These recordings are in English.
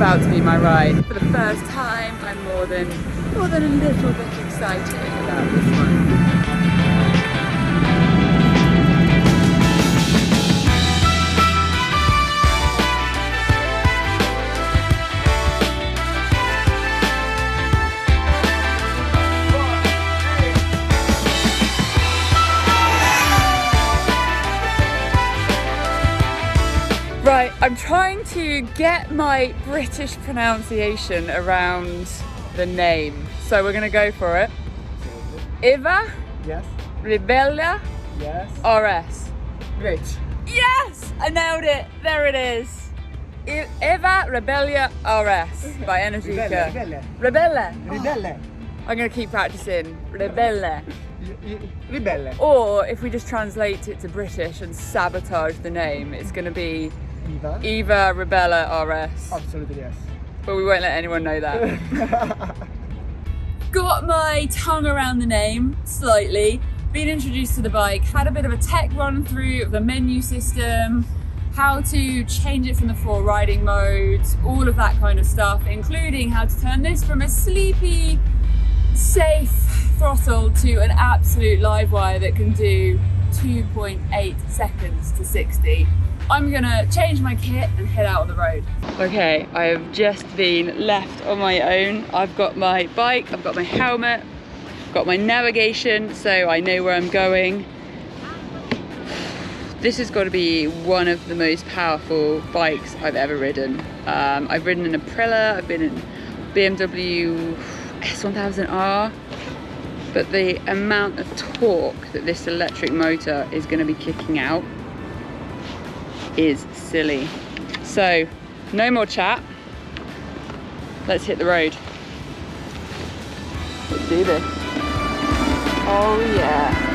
about to be my ride. For the first time, I'm more than a little bit excited about this one. Right, I'm trying to get my British pronunciation around the name, so we're gonna go for it. Eva Yes. Ribella Yes. RS. Great. Yes! I nailed it! There it is! Eva Ribella RS by Energica. Ribella. Ribelle. I'm gonna keep practicing. Ribella. Ribelle. Or if we just translate it to British and sabotage the name, it's gonna be Eva Ribella RS. Absolutely yes. But we won't let anyone know that. Got my tongue around the name slightly, been introduced to the bike, had a bit of a tech run through of the menu system, how to change it from the 4 riding modes, all of that kind of stuff, including how to turn this from a sleepy, safe throttle to an absolute live wire that can do 2.8 seconds to 60. I'm gonna change my kit and head out on the road. Okay, I have just been left on my own. I've got my bike, I've got my helmet, I've got my navigation, so I know where I'm going. This has got to be one of the most powerful bikes I've ever ridden. I've ridden in Aprilia, I've been in BMW S1000R, but the amount of torque that this electric motor is going to be kicking out is silly. So no more chat, let's hit the road. Let's do this. Oh yeah.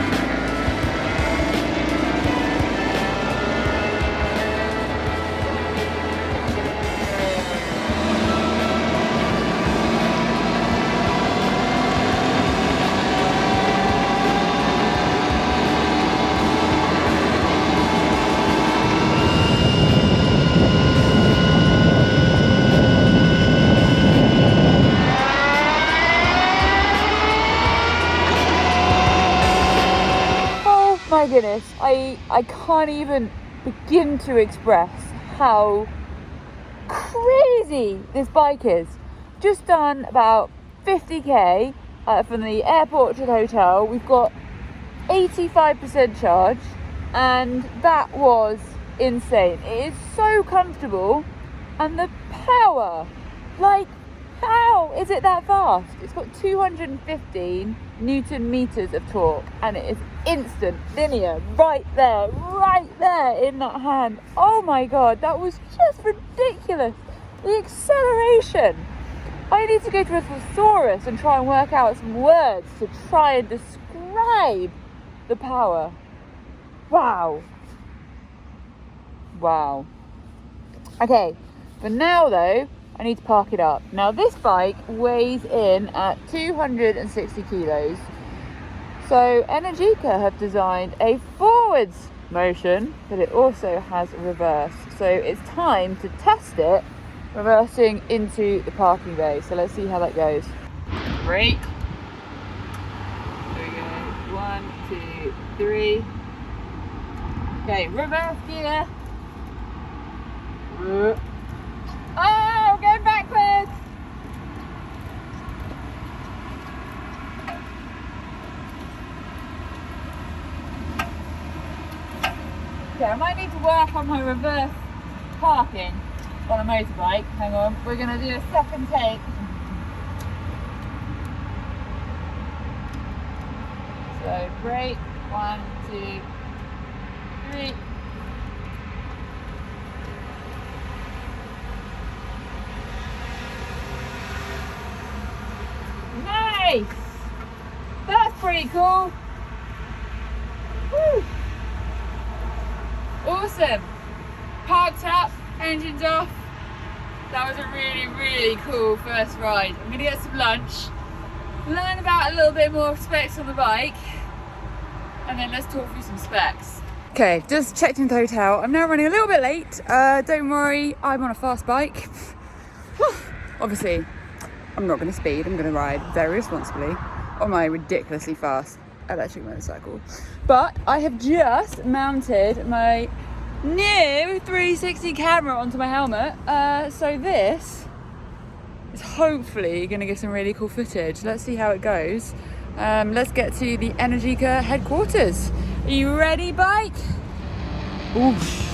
My goodness, I can't even begin to express how crazy this bike is. Just done about 50k from the airport to the hotel. We've got 85% charge, and that was insane. It is so comfortable, and the power, like, how is it that fast? It's got 215 Newton meters of torque, and it is instant, linear, right there in that hand. Oh my god, that was just ridiculous. The acceleration. I need to go to a thesaurus and try and work out some words to try and describe the power. Wow. Okay, for now though, I need to park it up. Now this bike weighs in at 260 kilos. So Energica have designed a forwards motion, but it also has reverse. So it's time to test it reversing into the parking bay. So let's see how that goes. Brake. There we go. 1, 2, 3. Okay, reverse gear. Oh, going backwards! Okay, I might need to work on my reverse parking on a motorbike. Hang on, we're going to do a second take. So, brake, 1, 2, 3. Nice! That's pretty cool. Woo. Awesome. Parked up, engines off. That was a really cool first ride. I'm gonna get some lunch, learn about a little bit more specs on the bike, and then let's talk through some specs. Okay, just checked into the hotel. I'm now running a little bit late. Don't worry, I'm on a fast bike. Woo! Obviously, I'm not going to speed, I'm going to ride very responsibly on my ridiculously fast electric motorcycle. But I have just mounted my new 360 camera onto my helmet, so this is hopefully going to give some really cool footage. Let's see how it goes. Let's get to the Energica headquarters. Are you ready, bike? Oof.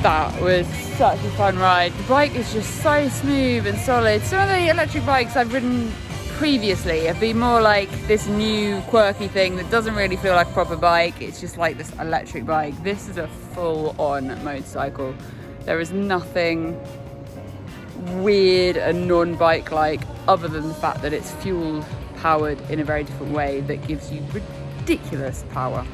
That was such a fun ride. The bike is just so smooth and solid. Some of the electric bikes I've ridden previously have been more like this new quirky thing that doesn't really feel like a proper bike. It's just like this electric bike. This is a full-on motorcycle. There is nothing weird and non-bike-like other than the fact that it's fuel powered in a very different way that gives you ridiculous power.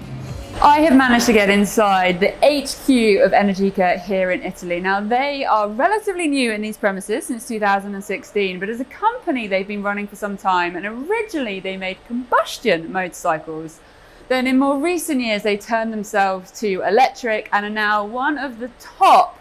I have managed to get inside the HQ of Energica here in Italy. Now, they are relatively new in these premises since 2016, but as a company, they've been running for some time, and originally they made combustion motorcycles. Then in more recent years, they turned themselves to electric and are now one of the top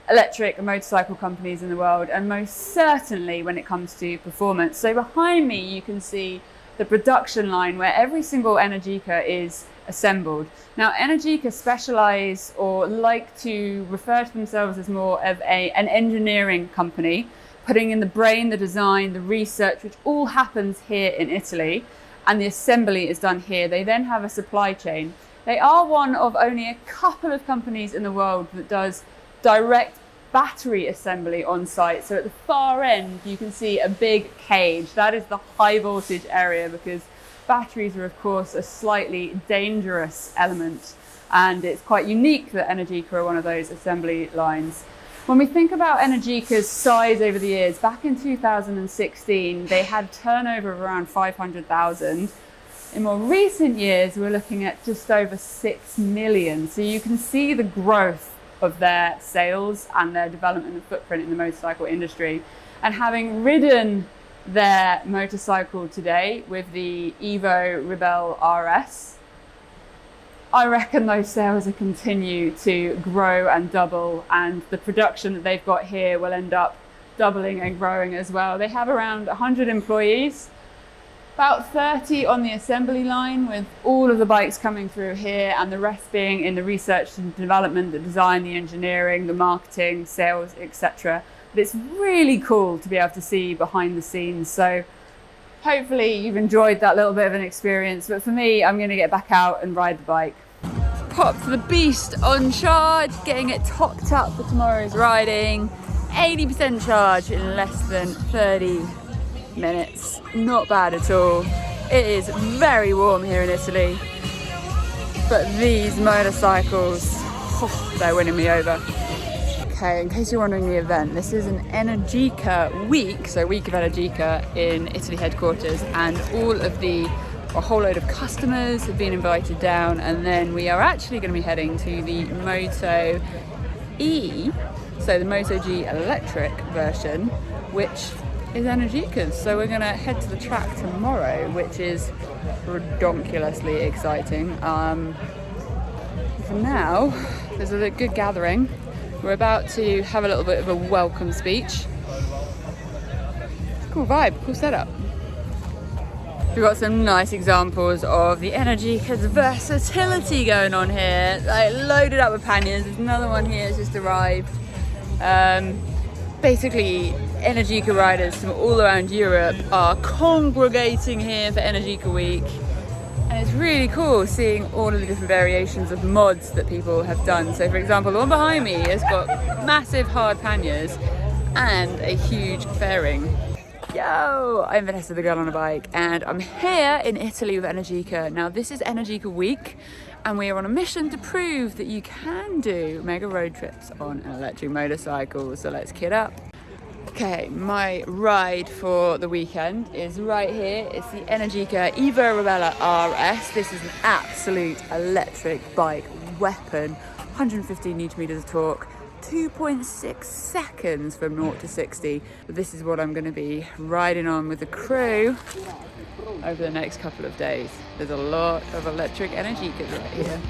electric motorcycle companies in the world, and most certainly when it comes to performance. So behind me, you can see the production line where every single Energica is assembled. Now, Energica specialize or like to refer to themselves as more of an engineering company, putting in the brain, the design, the research, which all happens here in Italy, and the assembly is done here. They then have a supply chain. They are one of only a couple of companies in the world that does direct battery assembly on site. So at the far end, you can see a big cage. That is the high voltage area, because batteries are, of course, a slightly dangerous element, and it's quite unique that Energica are one of those assembly lines. When we think about Energica's size over the years, back in 2016, they had turnover of around 500,000. In more recent years, we're looking at just over 6 million. So you can see the growth of their sales and their development and footprint in the motorcycle industry. And having ridden their motorcycle today with the Eva Ribelle RS, I reckon those sales will continue to grow and double, and the production that they've got here will end up doubling and growing as well. They have around 100 employees, about 30 on the assembly line, with all of the bikes coming through here and the rest being in the research and development, the design, the engineering, the marketing, sales, etc. But it's really cool to be able to see behind the scenes. So hopefully you've enjoyed that little bit of an experience. But for me, I'm going to get back out and ride the bike. Popped the beast on charge, getting it topped up for tomorrow's riding. 80% charge in less than 30 minutes. Not bad at all. It is very warm here in Italy, but these motorcycles, they're winning me over. Okay, in case you're wondering the event, this is an Energica week, so week of Energica in Italy headquarters, and a whole load of customers have been invited down, and then we are actually going to be heading to the MotoE, so the Moto G electric version, which is Energica's. So we're going to head to the track tomorrow, which is redonkulously exciting. For now, there's a good gathering. We're about to have a little bit of a welcome speech. Cool vibe, cool setup. We've got some nice examples of the Energica's Versatility going on here. Like, loaded up with panniers. There's another one here that's just arrived. Basically, Energica riders from all around Europe are congregating here for Energica Week. And it's really cool seeing all of the different variations of mods that people have done. So for example, the one behind me has got massive hard panniers and a huge fairing. Yo, I'm Vanessa, the girl on a bike, and I'm here in Italy with Energica. Now this is Energica Week, and we are on a mission to prove that you can do mega road trips on an electric motorcycle. So let's kit up. Okay, my ride for the weekend is right here. It's the Energica Eva Ribelle RS. This is an absolute electric bike weapon. 115 newton meters of torque, 2.6 seconds from 0 to 60. But this is what I'm going to be riding on with the crew over the next couple of days. There's a lot of electric Energicas right here.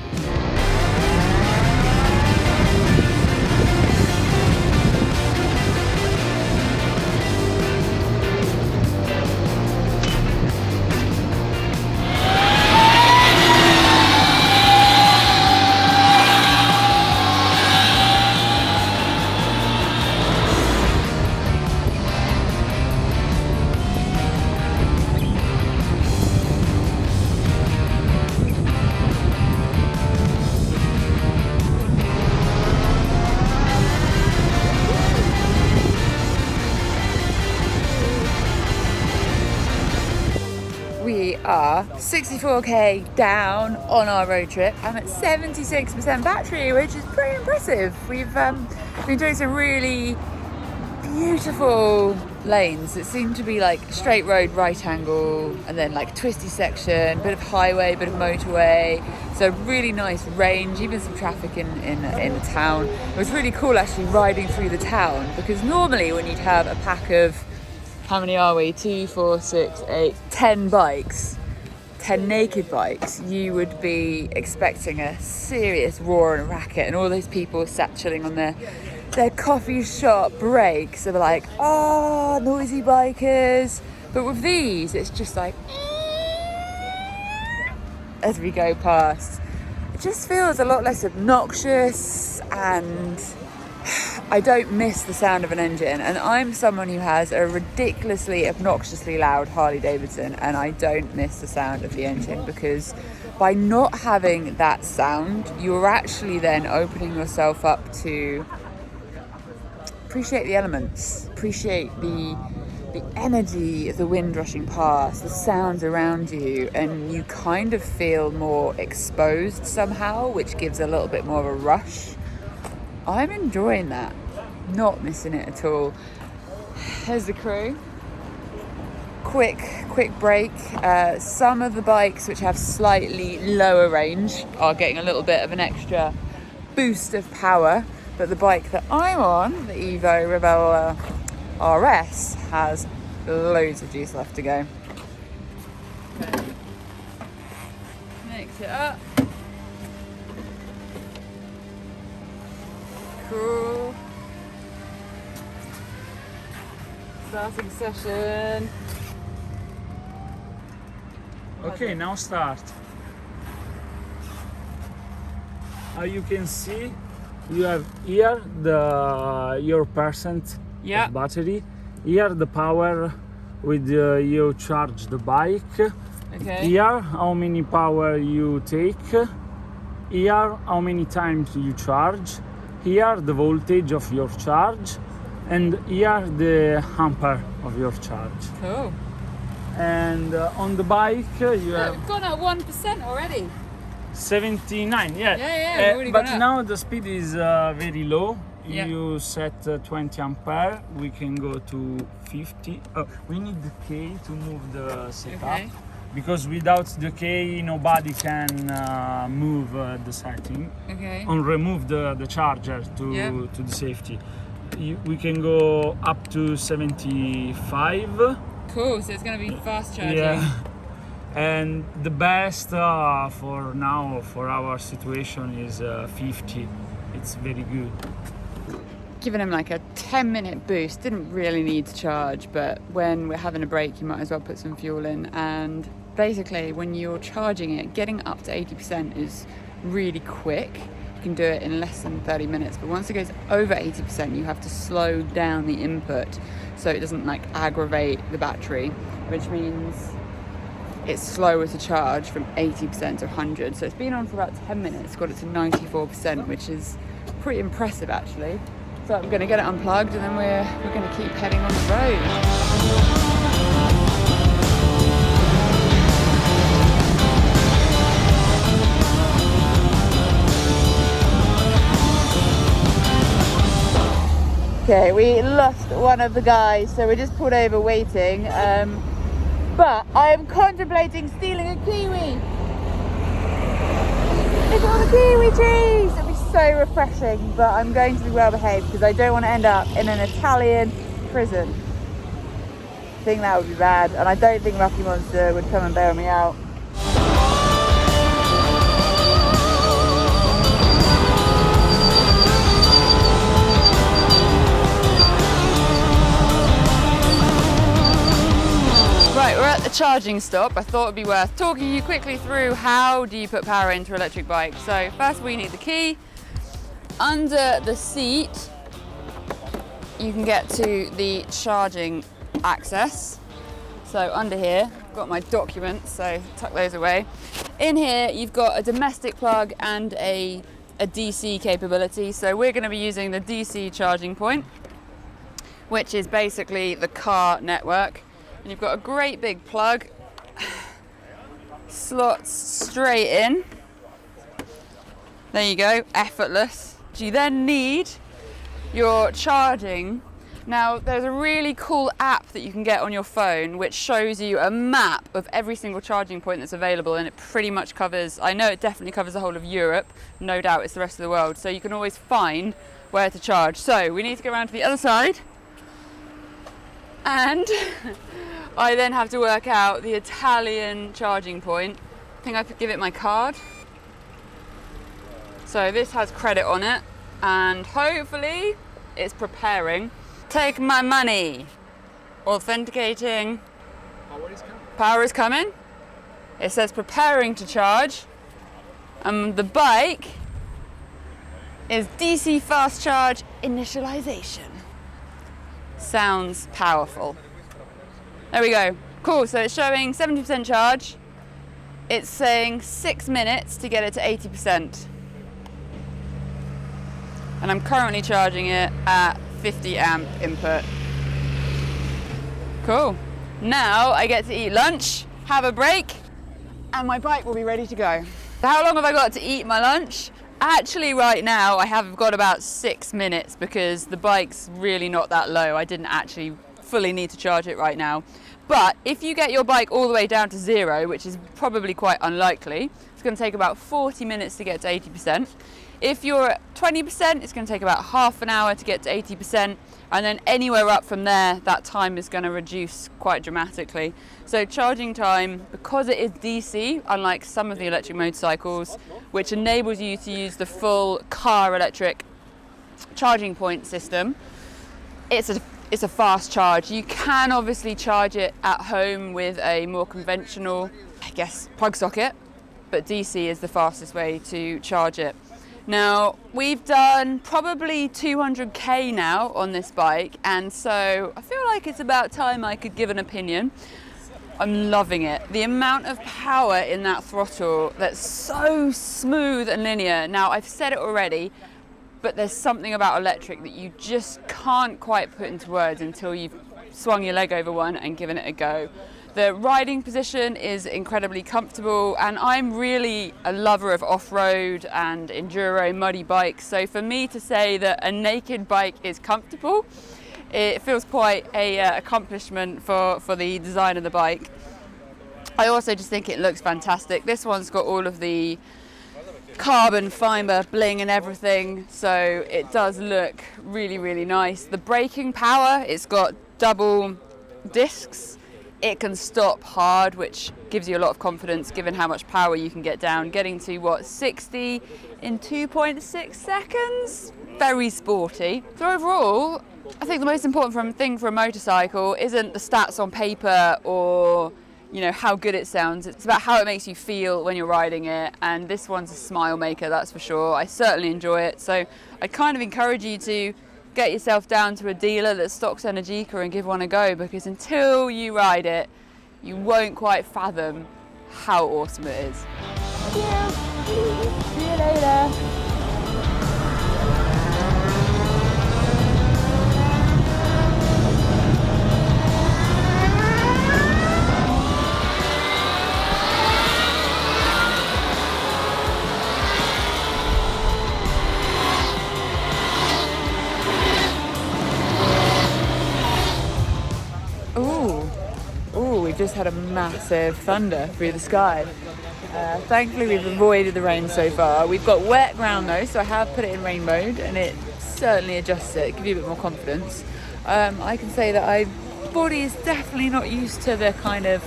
We are 64k down on our road trip. I'm at 76% battery, which is pretty impressive. We've been doing some really beautiful lanes that seem to be like straight road, right angle, and then like twisty section, bit of highway, bit of motorway. So really nice range, even some traffic in the town. It was really cool actually riding through the town, because normally when you'd have a pack of, how many are we? 2, 4, 6, 8, 10 bikes, 10 naked bikes, you would be expecting a serious roar and racket, and all those people sat chilling on their coffee shop breaks. They were like, oh, noisy bikers. But with these, it's just like, as we go past, it just feels a lot less obnoxious, and I don't miss the sound of an engine. And I'm someone who has a ridiculously, obnoxiously loud Harley Davidson, and I don't miss the sound of the engine, because by not having that sound, you're actually then opening yourself up to appreciate the elements, appreciate the energy of the wind rushing past, the sounds around you, and you kind of feel more exposed somehow, which gives a little bit more of a rush. I'm enjoying that, not missing it at all. Here's the crew. Quick break. Some of the bikes which have slightly lower range are getting a little bit of an extra boost of power, but the bike that I'm on, the Eva Ribelle RS, has loads of juice left to go. Okay. Mix it up. Cool. Starting session. Okay, now start. You can see you have here your percent of battery. Here the power with you charge the bike. Okay. Here how many power you take. Here how many times you charge. Here the voltage of your charge, and here the ampere of your charge. Cool. And on the bike you have We've gone at 1% already. 79. Yeah, we've already but gone up. now the speed is very low. Yeah. You set 20 ampere. We can go to 50. We need the K to move the setup. Okay. Because without the K, nobody can move the setting. Okay. And remove the charger to the safety. We can go up to 75. Cool, so it's going to be fast charging. Yeah. And the best for now, for our situation, is 50. It's very good. Giving him like a 10-minute boost. Didn't really need to charge, but when we're having a break, you might as well put some fuel in. And basically, when you're charging it, getting up to 80% is really quick. You can do it in less than 30 minutes, but once it goes over 80%, you have to slow down the input so it doesn't like aggravate the battery, which means it's slower to charge from 80% to 100. So it's been on for about 10 minutes, got it to 94%, which is pretty impressive actually. So I'm gonna get it unplugged, and then we're gonna keep heading on the road. Okay, we lost one of the guys, so we're just pulled over waiting. But I am contemplating stealing a kiwi. Look at all the kiwi trees! It'll be so refreshing, but I'm going to be well behaved because I don't want to end up in an Italian prison. I think that would be bad, and I don't think Lucky Monster would come and bail me out. Right, we're at the charging stop. I thought it'd be worth talking you quickly through how do you put power into an electric bike. So first we need the key. Under the seat, you can get to the charging access. So under here, I've got my documents, so tuck those away. In here, you've got a domestic plug and a DC capability. So we're going to be using the DC charging point, which is basically the car network. And you've got a great big plug, slots straight in. There you go, effortless. You then need your charging. Now, there's a really cool app that you can get on your phone which shows you a map of every single charging point that's available, and it pretty much covers, I know it definitely covers the whole of Europe, no doubt it's the rest of the world, so you can always find where to charge. So we need to go around to the other side, and I then have to work out the Italian charging point. I think I could give it my card. So this has credit on it, and hopefully it's preparing. Take my money. Authenticating. Power is coming. Power is coming. It says preparing to charge. The bike is DC fast charge initialization. Sounds powerful. There we go. Cool, so it's showing 70% charge. It's saying 6 minutes to get it to 80%. And I'm currently charging it at 50 amp input. Cool. Now I get to eat lunch, have a break, and my bike will be ready to go. So how long have I got to eat my lunch? Actually, right now I have got about 6 minutes because the bike's really not that low. I didn't actually fully need to charge it right now. But if you get your bike all the way down to 0, which is probably quite unlikely, it's going to take about 40 minutes to get to 80%. If you're at 20%, it's going to take about half an hour to get to 80%, and then anywhere up from there, that time is going to reduce quite dramatically. So charging time, because it is DC, unlike some of the electric motorcycles, which enables you to use the full car electric charging point system, it's a fast charge. You can obviously charge it at home with a more conventional, I guess, plug socket, but DC is the fastest way to charge it. Now, we've done probably 200k now on this bike, and so I feel like it's about time I could give an opinion. I'm loving it. The amount of power in that throttle that's so smooth and linear. Now, I've said it already, but there's something about electric that you just can't quite put into words until you've swung your leg over one and given it a go. The riding position is incredibly comfortable, and I'm really a lover of off-road and enduro muddy bikes, so for me to say that a naked bike is comfortable, it feels quite a accomplishment for the design of the bike. I also just think it looks fantastic. This one's got all of the carbon fiber bling and everything, so it does look really, really nice. The braking power, it's got double discs. It can stop hard, which gives you a lot of confidence given how much power you can get down. Getting to, what, 60 in 2.6 seconds? Very sporty. So overall, I think the most important thing for a motorcycle isn't the stats on paper or, you know, how good it sounds. It's about how it makes you feel when you're riding it, and this one's a smile maker, that's for sure. I certainly enjoy it, so I kind of encourage you to get yourself down to a dealer that stocks Energica and give one a go, because until you ride it, you won't quite fathom how awesome it is. Thank you. See you later. just had a massive thunder through the sky. Thankfully we've avoided the rain so far. We've got wet ground though, so I have put it in rain mode and it certainly adjusts it, gives you a bit more confidence. I can say that my body is definitely not used to the kind of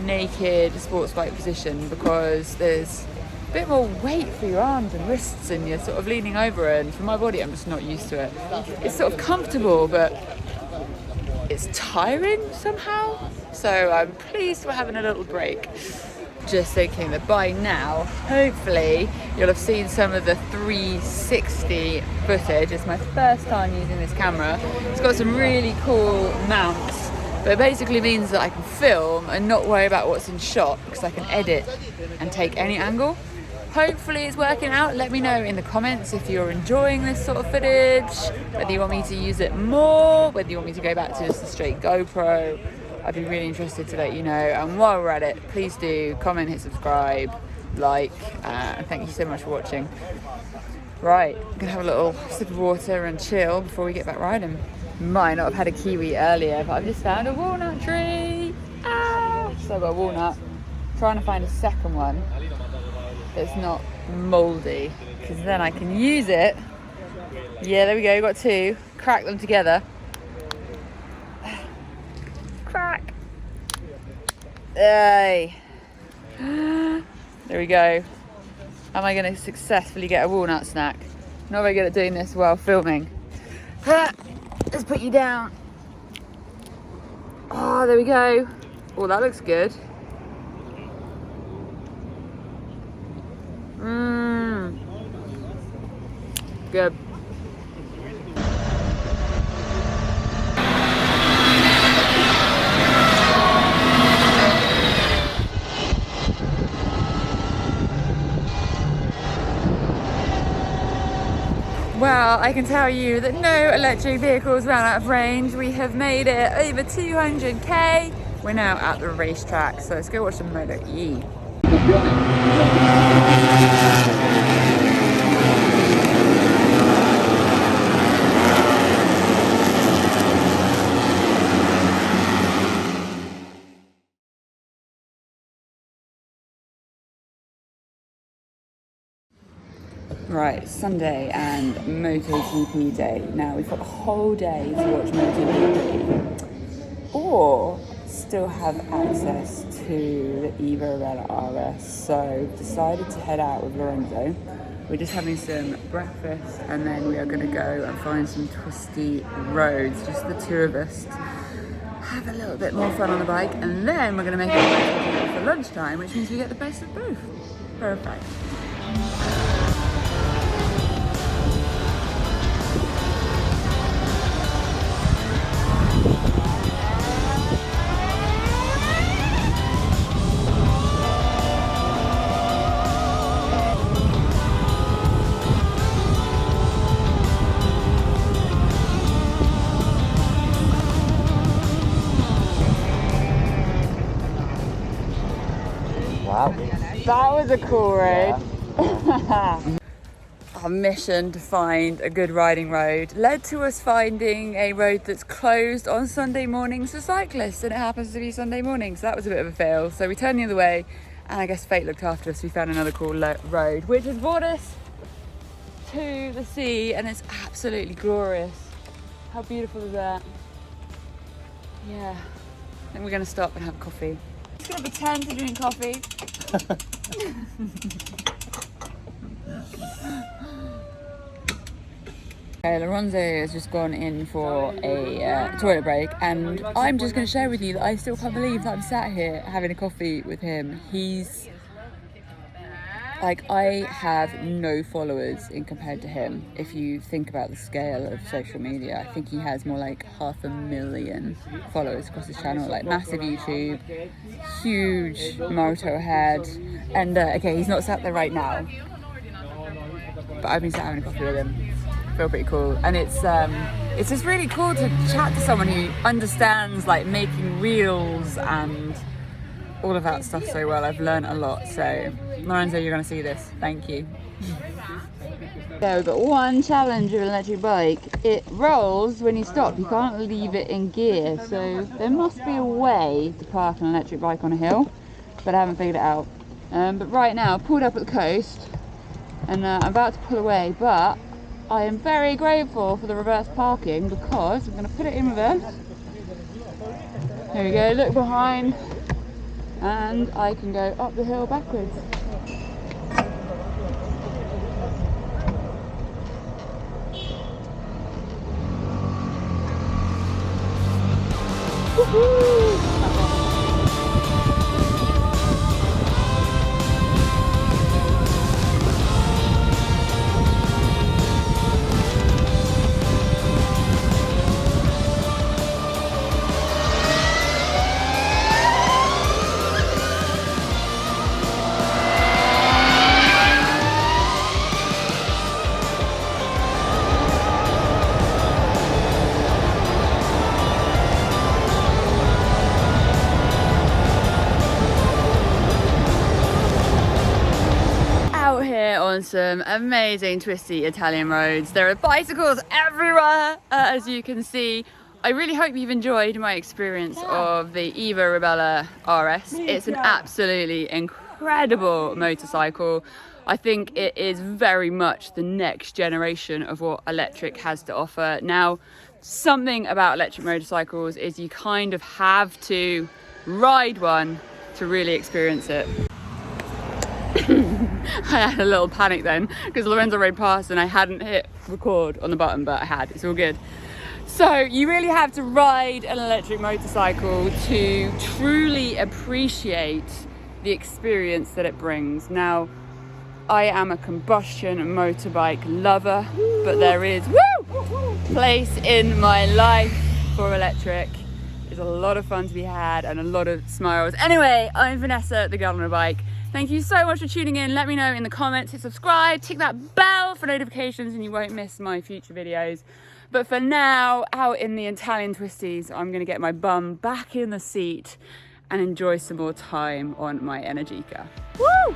naked sports bike position, because there's a bit more weight for your arms and wrists and you're sort of leaning over, and for my body I'm just not used to it. It's sort of comfortable but it's tiring somehow, so I'm pleased we're having a little break. Just thinking that by now, hopefully, you'll have seen some of the 360 footage. It's my first time using this camera. It's got some really cool mounts, but it basically means that I can film and not worry about what's in shot, because I can edit and take any angle. Hopefully it's working out. Let me know in the comments if you're enjoying this sort of footage, whether you want me to use it more, whether you want me to go back to just a straight GoPro. I'd be really interested to let you know. And while we're at it, please do comment, hit subscribe, like, and thank you so much for watching. Right, I'm gonna have a little sip of water and chill before we get back riding. Might not have had a kiwi earlier, but I've just found a walnut tree. Ah! So I've got a walnut. Trying to find a second one that's not mouldy, because then I can use it. Yeah, there we go, got two. Crack them together. Crack. Hey. There we go. Am I going to successfully get a walnut snack? Not very good at doing this while filming. Let's put you down. Oh, there we go. Oh, that looks good. Good. Well, I can tell you that no electric vehicles ran out of range. We have made it over 200k. We're now at the racetrack, so let's go watch some MotoE. Right, Sunday and MotoGP day. Now we've got the whole day to watch MotoGP, or still have access to the Eva Ribella RS. So we've decided to head out with Lorenzo. We're just having some breakfast and then we are going to go and find some twisty roads, just the two of us. Have a little bit more fun on the bike, and then we're going to make it for lunchtime, which means we get the best of both. Perfect. Wow. That was a cool road. Yeah. Our mission to find a good riding road led to us finding a road that's closed on Sunday mornings for cyclists, and it happens to be Sunday morning, so that was a bit of a fail. So we turned the other way, and I guess fate looked after us. We found another cool road, which has brought us to the sea, and it's absolutely glorious. How beautiful is that? Yeah, I think we're going to stop and have coffee. I'm just going to pretend to drink coffee. Lorenzo has just gone in for a toilet break, and I'm just going to share with you that I still can't believe that I'm sat here having a coffee with him. He's like, I have no followers in compared to him. If you think about the scale of social media, I think he has more like 500,000 followers across his channel, like massive YouTube, huge moto head, and okay, he's not sat there right now, but I've been sat having a coffee with him. Feel pretty cool, and it's just really cool to chat to someone who understands like making reels and all of that stuff so well. I've learned a lot. So Lorenzo, you're going to see this. Thank you. So we've got one challenge with an electric bike. It rolls when you stop. You can't leave it in gear. So there must be a way to park an electric bike on a hill, but I haven't figured it out. But right now, I pulled up at the coast and I'm about to pull away, but I am very grateful for the reverse parking because I'm going to put it in reverse. There we go, look behind, and I can go up the hill backwards. Woohoo! On some amazing twisty Italian roads. There are bicycles everywhere, as you can see. I really hope you've enjoyed my experience of the Eva Ribella RS. It's an absolutely incredible motorcycle. I think it is very much the next generation of what electric has to offer. Now, something about electric motorcycles is you kind of have to ride one to really experience it. I had a little panic then because Lorenzo rode past and I hadn't hit record on the button, but I had. It's all good. So you really have to ride an electric motorcycle to truly appreciate the experience that it brings. Now, I am a combustion motorbike lover, but there is place in my life for electric. There's a lot of fun to be had and a lot of smiles. Anyway, I'm Vanessa, the girl on a bike. Thank you so much for tuning in. Let me know in the comments, hit subscribe, tick that bell for notifications and you won't miss my future videos. But for now, out in the Italian twisties, I'm gonna get my bum back in the seat and enjoy some more time on my Energica. Woo!